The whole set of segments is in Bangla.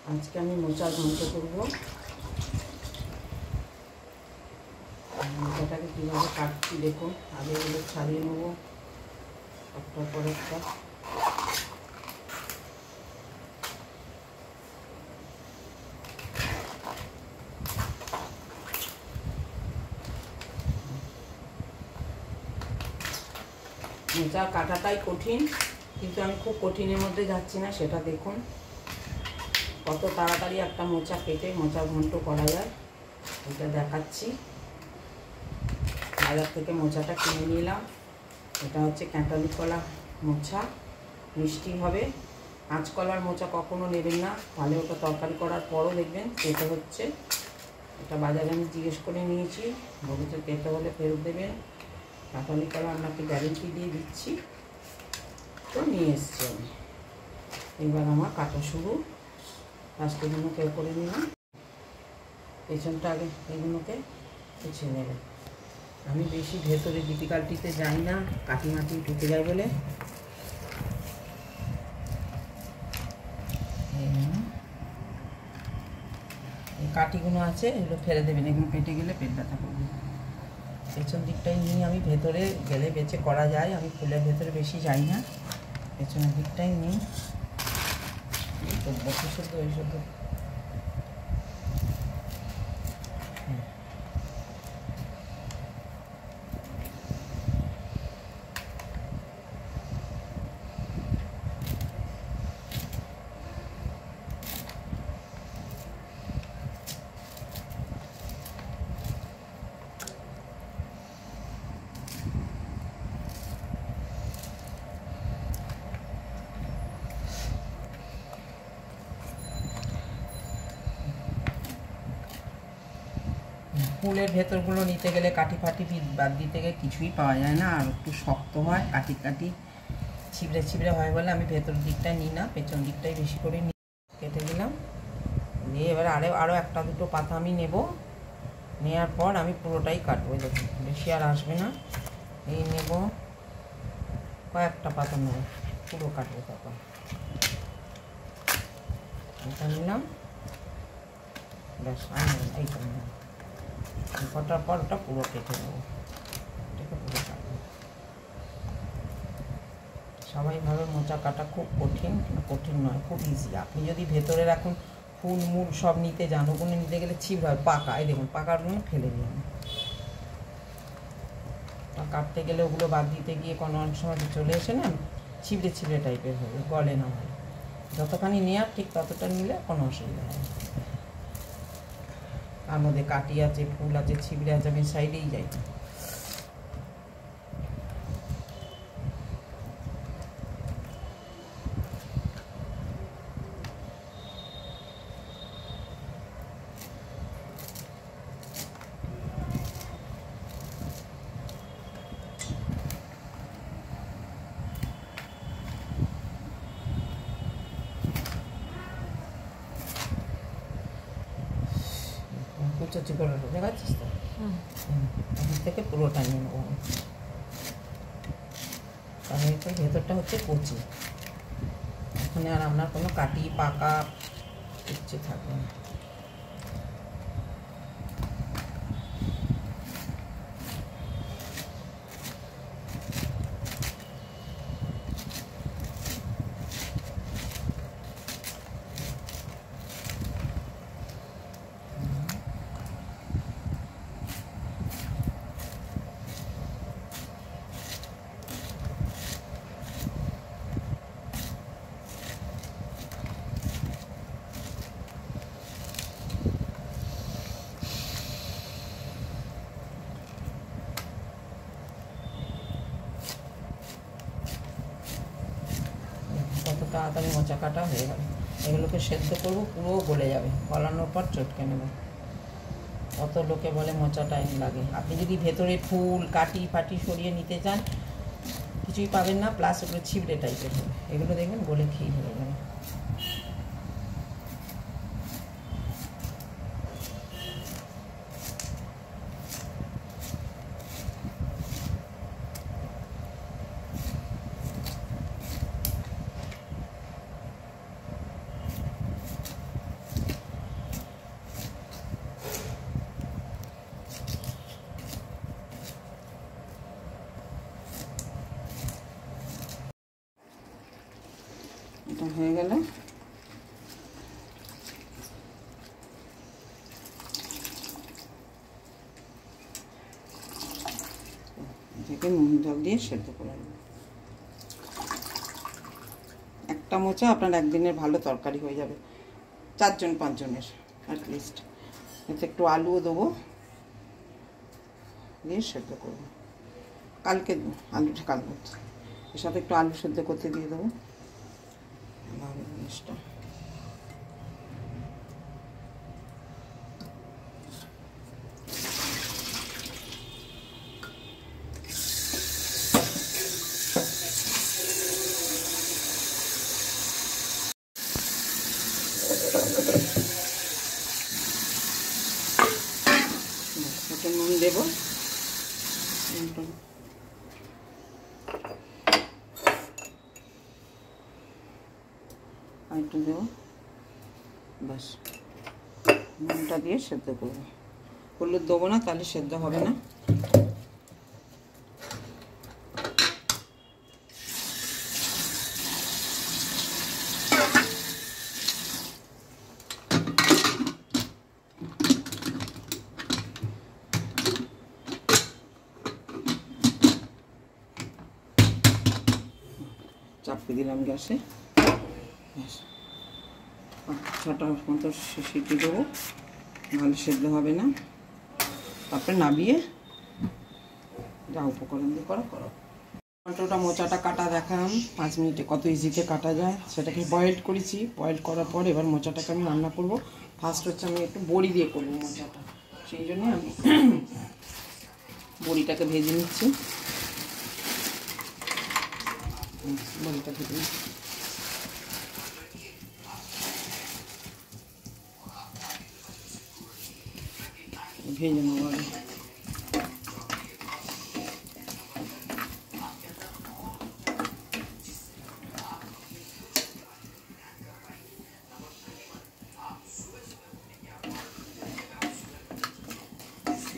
আজকে আমি মোচার ঘন্ট করব। মোচাটাকে কীভাবে কাটছি দেখুন। আগে এগুলো ছাড়িয়ে নেবো একটার পর একটা। মোচা কাটাটাই কঠিন, কিন্তু আমি খুব কঠিনের মধ্যে যাচ্ছি না, সেটা দেখুন। কত তাড়াতাড়ি একটা মোচা কেটে মোচার ঘন্ট করা যায় এটা দেখাচ্ছি। বাজার থেকে মোচাটা কিনে নিলাম। এটা হচ্ছে ক্যাঁটালি কলা মোচা, মিষ্টি হবে। কাঁচকলার মোচা কখনো নেবেন না, তাহলে ওটা তরকারি করার পরও দেখবেন কেটে হচ্ছে। এটা বাজারে আমি জিজ্ঞেস করে নিয়েছি, বলেছে কেটে হলে ফেরত দেবেন। কাঁঠালি কলা আপনাকে গ্যারেন্টি দিয়ে দিচ্ছি। তো নিয়ে এসছি আমি। এবার আমার কাটা শুরু। ফার্স্ট এগুলোকে করে নিলাম, পেছনটা আগে এগুলোকে কুচে নেবে। আমি বেশি ভেতরে ডিফিকাল্টিতে যাই না, কাটি মাটি ঢুকে যায় বলে। এই কাটিগুলো আছে এগুলো ফেলে দেবেন, এগুলো পেটে গেলে পেট ব্যথা করবে। পেছন দিকটাই নিয়ে আমি ভেতরে গেলে বেঁচে করা যায়, আমি ফুলের ভেতরে বেশি যাই না, পেছনের দিকটাই নিই। তো বসে শুদ্ধ ওই শুদ্ধ ফুলের ভেতরগুলো নিতে গেলে কাঠি ফাটি বাদ দিতে গেলে কিছুই পাওয়া যায় না, আর একটু শক্ত হয়, কাটি কাটি ছিবড়ে ছিবড়ে হয় বলে আমি ভেতর দিকটা নিই না, পেছন দিকটাই বেশি করে নিই। কেটে দিলাম, দিয়ে এবার আরও একটা দুটো পাতা আমি নেব। নেওয়ার পর আমি পুরোটাই কাটবো, দেখুন বেশি আর আসবে না। এই নেব, কয়েকটা পাতা নেব, পুরো কাটবো। তখন এটা নিলাম, ব্যাস এইটা নিলাম। কাটার পর ওটা পুরো কেটে নেবো, এটাকে পুরো কাটবো। সবাই ভাবে মোচা কাটা খুব কঠিন, কঠিন নয়, খুব ইজি। আপনি যদি ভেতরে রাখুন ফুল মূল সব নিতে যান, ওগুলো নিতে গেলে ছিপ হয় পাকা। এই দেখুন পাকারগুলো ফেলে দিলাম। কাটতে গেলে ওগুলো বাদ দিতে গিয়ে কোনো অনেক সময় চলে এসে না ছিবড়ে ছিবড়ে টাইপের হবে, গলে না হয়। যতখানি নেওয়ার ঠিক ততটা নিলে কোনো অসুবিধা হয় না। তার মধ্যে কাটি আছে, ফুল আছে, ছিবড়ে আছে, আমি সাইডেই যাই। কুচি করে দেখাচ্ছিস তো, থেকে পুরোটা নিয়ে নেবো। তাহলে ভেতরটা হচ্ছে কচি, এখানে আর আপনার কোনো কাটি পাকা কিচ্ছু থাকবে না। কত তাড়াতাড়ি মোচা কাটা হয়ে গেল। এগুলোকে সেদ্ধ করবো, পুরো গলে যাবে, গলানোর পর চটকে নেব। কত লোকে বলে মোচা টাইম লাগে। আপনি যদি ভেতরে ফুল কাটি ফাটি সরিয়ে নিতে চান কিছুই পাবেন না, প্লাস ওগুলো ছিবড়ে টাইপের হবে। এগুলো দেখবেন গলে ক্ষীর হয়ে যাবে। হয়ে গেলে থেকে নুন জল দিয়ে সেদ্ধ করে নেব। একটা মোচা আপনার একদিনের ভালো তরকারি হয়ে যাবে, 4-5 জনের অ্যাটলিস্ট। এতে একটু আলুও দেবো, দিয়ে সেদ্ধ করবো। কালকে আলুটা কাল করতে, এর সাথে একটু আলু সেদ্ধ করতে দিয়ে দেবো জিনিসটা। নুন দেবো, একটু দেবো, বাস। নুনটা দিয়ে সেদ্ধ করবো। হলুদ দেবো না, তাহলে সেদ্ধ হবে না। চাপিয়ে দিলাম গ্যাসে, 6টা মতো সিটি দেবো, ভালো সেদ্ধ হবে না। তারপরে নামিয়ে যা উপকরণ দিয়ে করো। টমেটোটা মোচাটা কাটা দেখালাম 5 মিনিটে কত ইজিতে কাটা যায়, সেটাকে বয়েল করেছি। বয়েল করার পর এবার মোচাটাকে আমি রান্না করব। ফার্স্ট হচ্ছে আমি একটু বড়ি দিয়ে করবো মোচাটা, সেই জন্য আমি বড়িটাকে ভেজে নিচ্ছি। বড়িটা ভেজে নিচ্ছি, ভেজে নেবো আগে।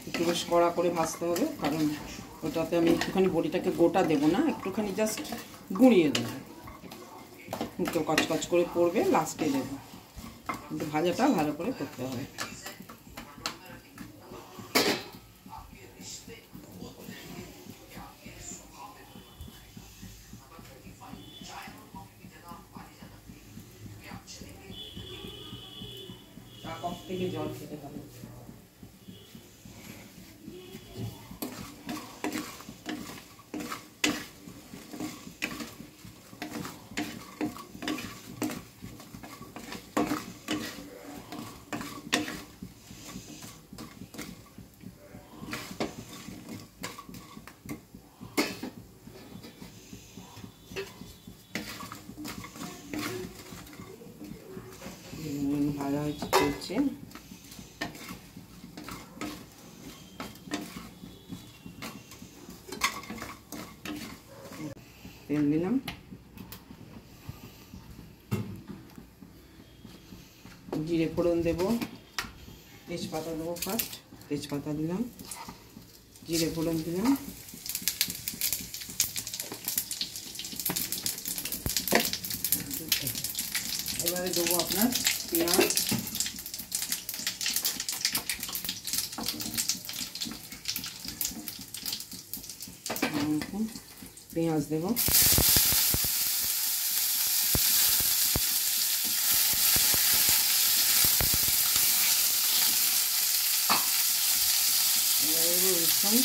একটু বেশ কড়া করে ভাজতে হবে, কারণ ওটাতে আমি একটুখানি বড়িটাকে গোটা দেবো না, একটুখানি জাস্ট গুঁড়িয়ে দেবো। একটু কচকচ করে পড়বে, লাস্টে দেবো। কিন্তু ভাজাটা ভালো করে করতে হবে। কপ থেকে জল খেতে পারে। ভাজা হয়েছে, চলছে। তেল দিলাম, জিরে ফোড়ন দেবো, তেজপাতা দেবো। ফার্স্ট তেজপাতা দিলাম, জিরে ফোড়ন দিলাম, এবারে দেবো আপনার পেঁয়াজ, পেঁয়াজ দেবো, রসুন,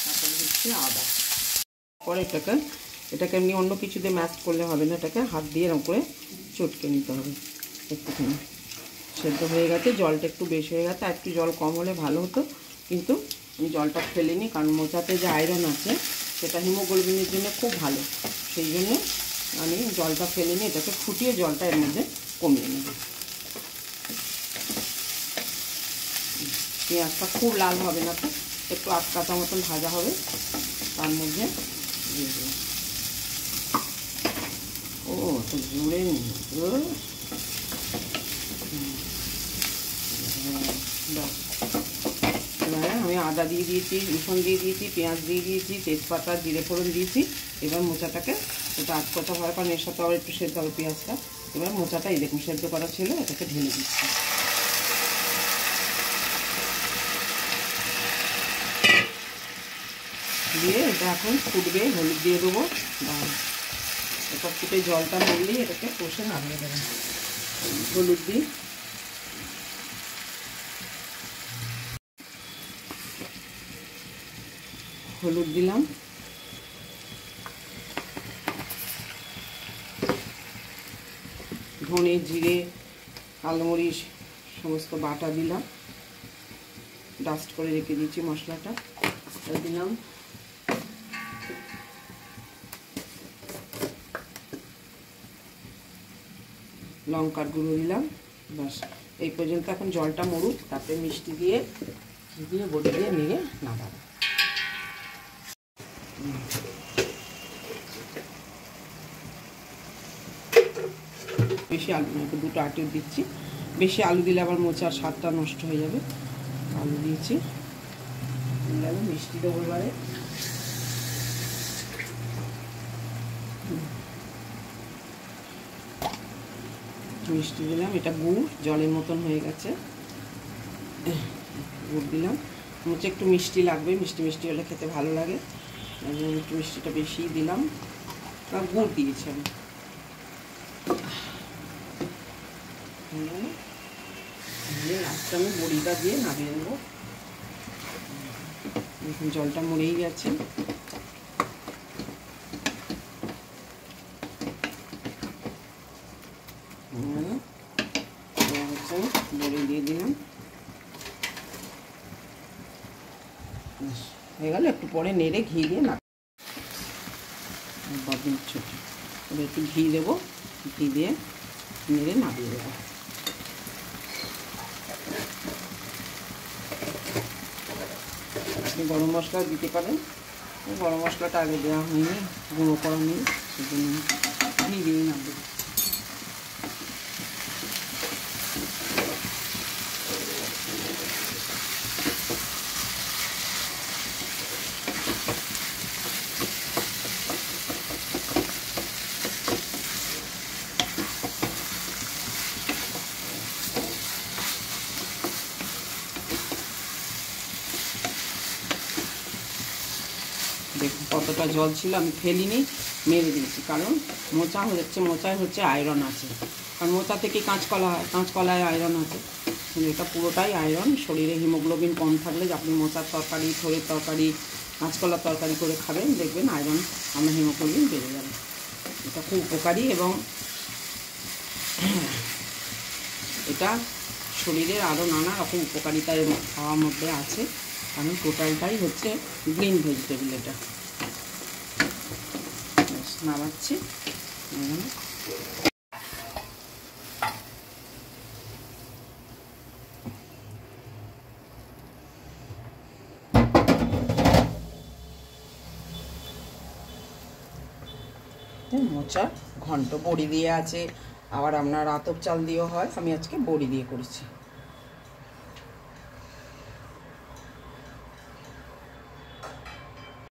তারপরে দিচ্ছি আদা। পরে এটাকে এমনি অন্য কিছু দিয়ে ম্যাশ করলে হবে না, এটাকে হাত দিয়ে এরকম করে চটকে নিতে হবে। একটুখানি সেদ্ধ হয়ে গেছে, জলটা একটু বেশি হয়ে গেছে, আর একটু জল কম হলে ভালো হতো, কিন্তু আমি জলটা ফেলিনি, কারণ মোচাতে যে আয়রন আছে সেটা হিমোগ্লোবিনের জন্য খুব ভালো, সেই জন্য আমি জলটা ফেলিনি। এটাকে ফুটিয়ে জলটা এর মধ্যে কমিয়ে নেব। পেঁয়াজটা খুব লাল হবে না, তো একটু আটকাটা মতন ভাজা হবে, তার মধ্যে দিয়ে দেবো। ও তো জুড়ে এবারে আমি আদা দিয়ে দিয়েছি, রসুন দিয়ে দিয়েছি, পেঁয়াজ দিয়ে দিয়েছি, তেজপাতা, জিরে ফোড়ন দিয়েছি। এবার মোচাটাকে এটা আধ কথা হয়, কারণ এর সাথে আবার একটু সেদ্ধ হবে পেঁয়াজটা। এবার মোচাটা এই দেখুন সেদ্ধ করা ছিল, এটাকে ঢেলে দিচ্ছি। দিয়ে এটা এখন ফুটবে, হলুদ দিয়ে দেবো। এটা ফুটে জলটা মরলেই এটাকে কষে নামিয়ে দেবেন। হলুদ দিই, হলুদ দিলাম, ধনে, জিরে, কালোমরিচ সমস্ত বাটা দিলাম, ডাস্ট করে রেখে দিয়েছি মশলাটা দিলাম। লঙ্কার গুঁড়ো দিলাম। বাস এই পর্যন্ত। এখন জলটা মরুক, তারপরে মিষ্টি দিয়ে বড়ি দিয়ে নিয়ে নামাবো। বেশি আলু না, দুটো আটে দিচ্ছি। বেশি আলু দিলে আবার মোচার স্বাদটা নষ্ট হয়ে যাবে। আলু দিয়েছি, মিষ্টি দেবো এবারে। মিষ্টি দিলাম, এটা গুড় জলের মতন হয়ে গেছে। গুড় দিলাম, মোচা একটু মিষ্টি লাগবে, মিষ্টি মিষ্টি হলে খেতে ভালো লাগে, একটু মিষ্টিটা বেশি দিলাম। গুড় দিয়েছি আমি। লাস্টে আমি বড়িটা দিয়ে নামিয়ে দেবো। এখন জলটা মরেই গেছে। বড়ি দিয়ে দিলাম, হয়ে গেল। একটু পরে নেড়ে ঘি দিয়ে না ছোট একটু ঘি দেবো, ঘি দিয়ে নেড়ে নামিয়ে দেবো। আপনি গরম মশলা দিতে পারেন, গরম মশলাটা আগে দেওয়া হয়নি, গুঁড়ো করা নেই, সেজন্য ঘি দিয়ে নামিয়ে। দেখুন কতটা জল ছিল, আমি ফেলিনি, মেরে দিয়েছি, কারণ মোচায় হচ্ছে আয়রন আছে। কারণ মোচা থেকে কাঁচকলা হয়, কাঁচকলায় আয়রন আছে, এটা পুরোটাই আয়রন। শরীরে হিমোগ্লোবিন কম থাকলে আপনি মোচার তরকারি, থোড়ের তরকারি, কাঁচকলার তরকারি করে খাবেন, দেখবেন আয়রন আমার হিমোগ্লোবিন বেড়ে যাবে। এটা খুব উপকারী এবং এটা শরীরের আরও নানা রকম উপকারিতা খাওয়ার মধ্যে আছে, কারণ টোটালটাই হচ্ছে গ্রিন ভেজিটেবল। এটা নামাচ্ছি। মোচা ঘন্ট বড়ি দিয়ে আছে, আবার আপনার আতপ চাল দিয়েও হয়, আমি আজকে বড়ি দিয়ে করেছি।